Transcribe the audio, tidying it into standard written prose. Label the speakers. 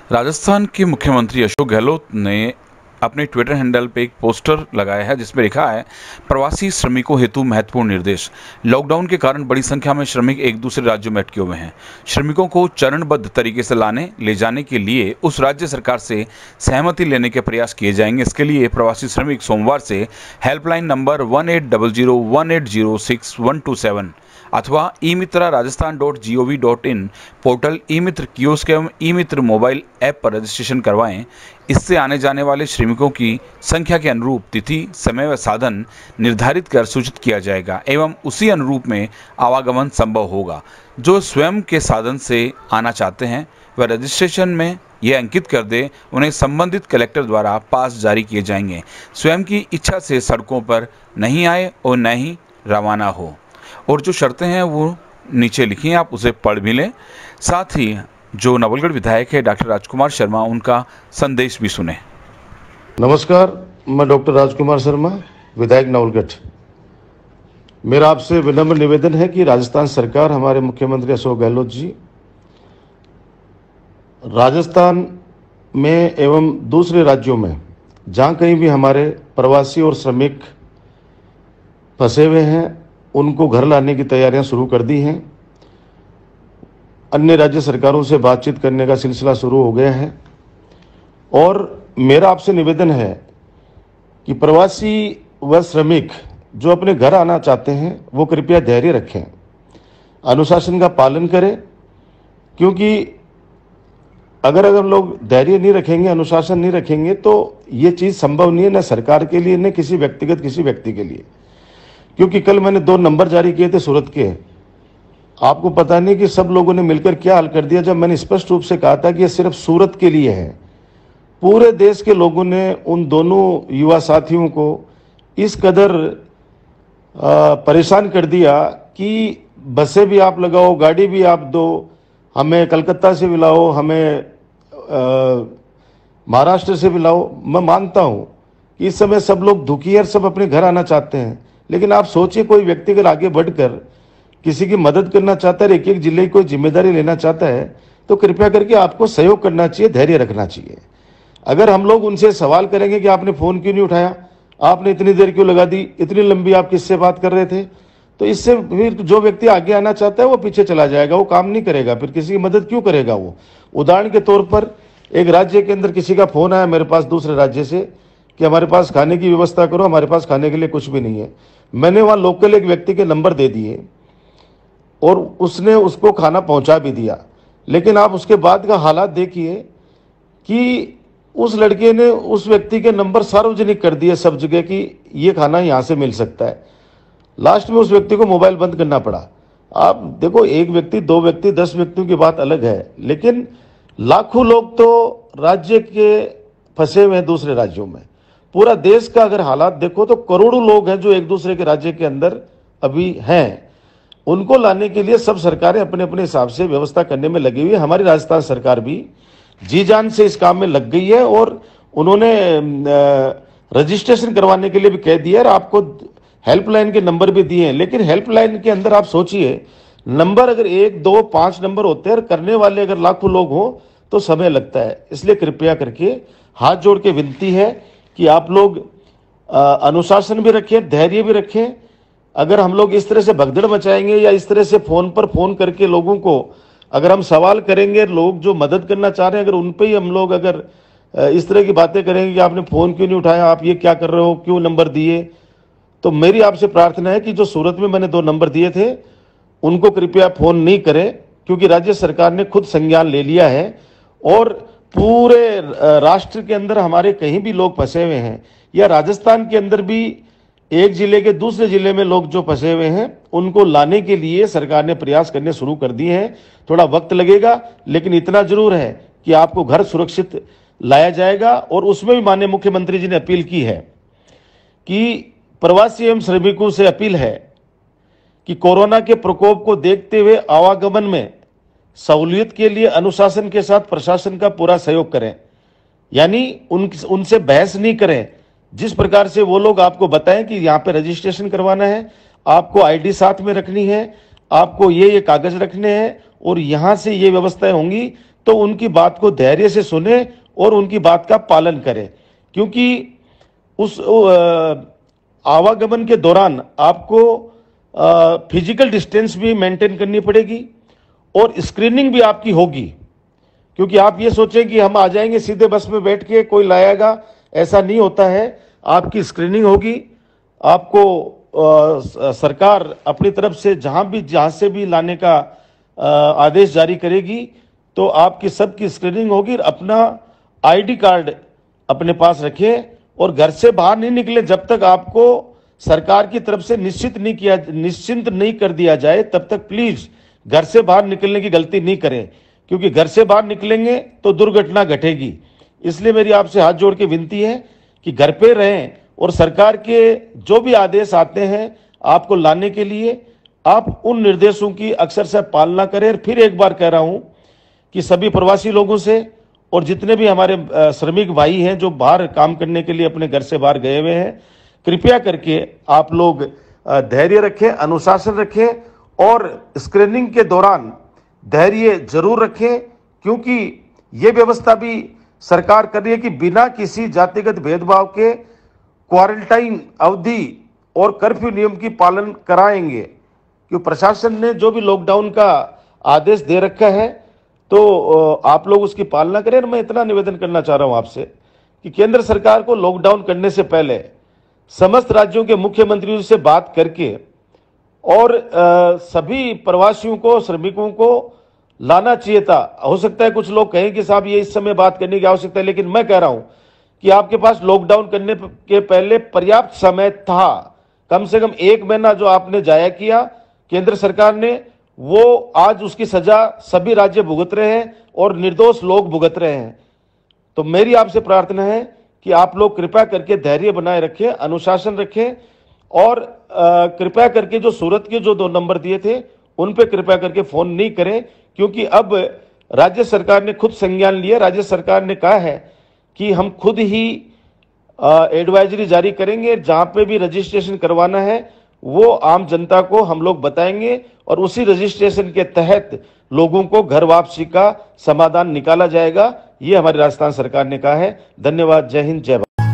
Speaker 1: राजस्थान के मुख्यमंत्री अशोक गहलोत ने अपने ट्विटर हैंडल पे एक पोस्टर लगाया है जिसमें लिखा है, प्रवासी श्रमिकों हेतु महत्वपूर्ण निर्देश। लॉकडाउन के कारण बड़ी संख्या में श्रमिक एक दूसरे राज्यों में अटके हुए हैं। श्रमिकों को चरणबद्ध तरीके से ले जाने के लिए उस राज्य सरकार से सहमति लेने के प्रयास किए जाएंगे। इसके लिए प्रवासी श्रमिक सोमवार से हेल्पलाइन नंबर 18001806 अथवा e-mitra-rajasthan.gov.in पोर्टल, ई-मित्र कियोस्क एवं ई-मित्र मोबाइल ऐप पर रजिस्ट्रेशन करवाएं। इससे आने जाने वाले श्रमिकों की संख्या के अनुरूप तिथि, समय व साधन निर्धारित कर सूचित किया जाएगा एवं उसी अनुरूप में आवागमन संभव होगा। जो स्वयं के साधन से आना चाहते हैं वह रजिस्ट्रेशन में यह अंकित कर दे। उन्हें संबंधित कलेक्टर द्वारा पास जारी किए जाएंगे। स्वयं की इच्छा से सड़कों पर नहीं आए और न ही रवाना हो। और जो शर्तें हैं वो नीचे लिखी हैं, आप उसे पढ़ भी लें। साथ ही जो नवलगढ़ विधायक है डॉक्टर राजकुमार शर्मा, उनका संदेश भी सुने।
Speaker 2: नमस्कार, मैं डॉक्टर राजकुमार शर्मा, विधायक नवलगढ़। मेरा आपसे विनम्र निवेदन है कि राजस्थान सरकार, हमारे मुख्यमंत्री अशोक गहलोत जी राजस्थान में एवं दूसरे राज्यों में जहाँ कहीं भी हमारे प्रवासी और श्रमिक फंसे हुए हैं उनको घर लाने की तैयारियां शुरू कर दी हैं। अन्य राज्य सरकारों से बातचीत करने का सिलसिला शुरू हो गया है और मेरा आपसे निवेदन है कि प्रवासी व श्रमिक जो अपने घर आना चाहते हैं वो कृपया धैर्य रखें, अनुशासन का पालन करें, क्योंकि अगर लोग धैर्य नहीं रखेंगे, अनुशासन नहीं रखेंगे तो ये चीज़ संभव नहीं है, न सरकार के लिए न किसी व्यक्ति के लिए। क्योंकि कल मैंने 2 नंबर जारी किए थे सूरत के। आपको पता नहीं कि सब लोगों ने मिलकर क्या हाल कर दिया जब मैंने स्पष्ट रूप से कहा था कि यह सिर्फ सूरत के लिए है। पूरे देश के लोगों ने उन दोनों युवा साथियों को इस कदर परेशान कर दिया कि बसें भी आप लगाओ, गाड़ी भी आप दो, हमें कलकत्ता से भी लाओ, हमें महाराष्ट्र से भी लाओ। मैं मानता हूँ कि इस समय सब लोग दुखी हैं, सब अपने घर आना चाहते हैं, लेकिन आप सोचिए कोई व्यक्ति अगर आगे बढ़कर किसी की मदद करना चाहता है, एक जिले की कोई जिम्मेदारी लेना चाहता है, तो कृपया करके आपको सहयोग करना चाहिए, धैर्य रखना चाहिए। अगर हम लोग उनसे सवाल करेंगे कि आपने फ़ोन क्यों नहीं उठाया, आपने इतनी देर क्यों लगा दी, इतनी लंबी आप किससे बात कर रहे थे, तो इससे फिर जो व्यक्ति आगे आना चाहता है वो पीछे चला जाएगा, वो काम नहीं करेगा, फिर किसी की मदद क्यों करेगा वो। उदाहरण के तौर पर एक राज्य के अंदर किसी का फ़ोन आया मेरे पास दूसरे राज्य से कि हमारे पास खाने की व्यवस्था करो, हमारे पास खाने के लिए कुछ भी नहीं है। मैंने वहाँ लोकल एक व्यक्ति के नंबर दे दिए और उसने उसको खाना पहुँचा भी दिया, लेकिन आप उसके बाद का हालात देखिए कि उस लड़के ने उस व्यक्ति के नंबर सार्वजनिक कर दिए सब जगह कि ये खाना यहाँ से मिल सकता है। लास्ट में उस व्यक्ति को मोबाइल बंद करना पड़ा। आप देखो, 1 व्यक्ति, 2 व्यक्ति, 10 व्यक्तियों की बात अलग है, लेकिन लाखों लोग तो राज्य के फंसे हुए हैं दूसरे राज्यों में। पूरा देश का अगर हालात देखो तो करोड़ों लोग हैं जो एक दूसरे के राज्य के अंदर अभी हैं। उनको लाने के लिए सब सरकारें अपने अपने हिसाब से व्यवस्था करने में लगी हुई है। हमारी राजस्थान सरकार भी जी जान से इस काम में लग गई है और उन्होंने रजिस्ट्रेशन करवाने के लिए भी कह दिया और आपको हेल्पलाइन के नंबर भी दिए हैं। लेकिन हेल्पलाइन के अंदर आप सोचिए, नंबर अगर 1, 2, 5 नंबर होते हैं और करने वाले अगर लाखों लोग हों तो समय लगता है। इसलिए कृपया करके हाथ जोड़ के विनती है कि आप लोग अनुशासन भी रखें, धैर्य भी रखें। अगर हम लोग इस तरह से भगदड़ मचाएंगे या इस तरह से फ़ोन पर फ़ोन करके लोगों को अगर हम सवाल करेंगे, लोग जो मदद करना चाह रहे हैं अगर उन पे ही हम लोग अगर इस तरह की बातें करेंगे कि आपने फ़ोन क्यों नहीं उठाया, आप ये क्या कर रहे हो, क्यों नंबर दिए, तो मेरी आपसे प्रार्थना है कि जो सूरत में मैंने 2 नंबर दिए थे उनको कृपया फ़ोन नहीं करें, क्योंकि राज्य सरकार ने खुद संज्ञान ले लिया है और पूरे राष्ट्र के अंदर हमारे कहीं भी लोग फंसे हुए हैं या राजस्थान के अंदर भी एक जिले के दूसरे जिले में लोग जो फंसे हुए हैं उनको लाने के लिए सरकार ने प्रयास करने शुरू कर दिए हैं। थोड़ा वक्त लगेगा, लेकिन इतना जरूर है कि आपको घर सुरक्षित लाया जाएगा। और उसमें भी माननीय मुख्यमंत्री जी ने अपील की है कि प्रवासी एवं श्रमिकों से अपील है कि कोरोना के प्रकोप को देखते हुए आवागमन में सहूलियत के लिए अनुशासन के साथ प्रशासन का पूरा सहयोग करें, यानी उनसे बहस नहीं करें। जिस प्रकार से वो लोग आपको बताएं कि यहाँ पे रजिस्ट्रेशन करवाना है, आपको आईडी साथ में रखनी है, आपको ये कागज रखने हैं और यहाँ से ये व्यवस्थाएं होंगी, तो उनकी बात को धैर्य से सुने और उनकी बात का पालन करें, क्योंकि उस आवागमन के दौरान आपको फिजिकल डिस्टेंस भी मेंटेन करनी पड़ेगी और स्क्रीनिंग भी आपकी होगी। क्योंकि आप ये सोचें कि हम आ जाएंगे सीधे बस में बैठ के कोई लाएगा, ऐसा नहीं होता है। आपकी स्क्रीनिंग होगी, आपको सरकार अपनी तरफ से जहां से भी लाने का आदेश जारी करेगी, तो आपकी सबकी स्क्रीनिंग होगी। अपना आईडी कार्ड अपने पास रखें और घर से बाहर नहीं निकले जब तक आपको सरकार की तरफ से निश्चिंत नहीं कर दिया जाए, तब तक प्लीज घर से बाहर निकलने की गलती नहीं करें, क्योंकि घर से बाहर निकलेंगे तो दुर्घटना घटेगी। इसलिए मेरी आपसे हाथ जोड़ के विनती है कि घर पे रहें और सरकार के जो भी आदेश आते हैं आपको लाने के लिए, आप उन निर्देशों की अक्सर से पालना करें। फिर एक बार कह रहा हूं कि सभी प्रवासी लोगों से और जितने भी हमारे श्रमिक भाई हैं जो बाहर काम करने के लिए अपने घर से बाहर गए हुए हैं, कृपया करके आप लोग धैर्य रखें, अनुशासन रखें और स्क्रीनिंग के दौरान धैर्य जरूर रखें, क्योंकि ये व्यवस्था भी सरकार कर रही है कि बिना किसी जातिगत भेदभाव के क्वारंटाइन अवधि और कर्फ्यू नियम की पालन कराएंगे। क्योंकि प्रशासन ने जो भी लॉकडाउन का आदेश दे रखा है, तो आप लोग उसकी पालना करें। मैं इतना निवेदन करना चाह रहा हूं आपसे कि केंद्र सरकार को लॉकडाउन करने से पहले समस्त राज्यों के मुख्यमंत्रियों से बात करके और सभी प्रवासियों को, श्रमिकों को लाना चाहिए था। हो सकता है कुछ लोग कहें कि साहब ये इस समय बात करने की आवश्यकता है, लेकिन मैं कह रहा हूं कि आपके पास लॉकडाउन करने के पहले पर्याप्त समय था। कम से कम 1 महीना जो आपने जाया किया केंद्र सरकार ने, वो आज उसकी सजा सभी राज्य भुगत रहे हैं और निर्दोष लोग भुगत रहे हैं। तो मेरी आपसे प्रार्थना है कि आप लोग कृपया करके धैर्य बनाए रखें, अनुशासन रखें और कृपया करके जो सूरत के जो 2 नंबर दिए थे उन पे कृपया करके फोन नहीं करें, क्योंकि अब राज्य सरकार ने खुद संज्ञान लिया। राज्य सरकार ने कहा है कि हम खुद ही एडवाइजरी जारी करेंगे, जहां पे भी रजिस्ट्रेशन करवाना है वो आम जनता को हम लोग बताएंगे और उसी रजिस्ट्रेशन के तहत लोगों को घर वापसी का समाधान निकाला जाएगा। ये हमारी राजस्थान सरकार ने कहा है। धन्यवाद। जय हिंद, जय भारत।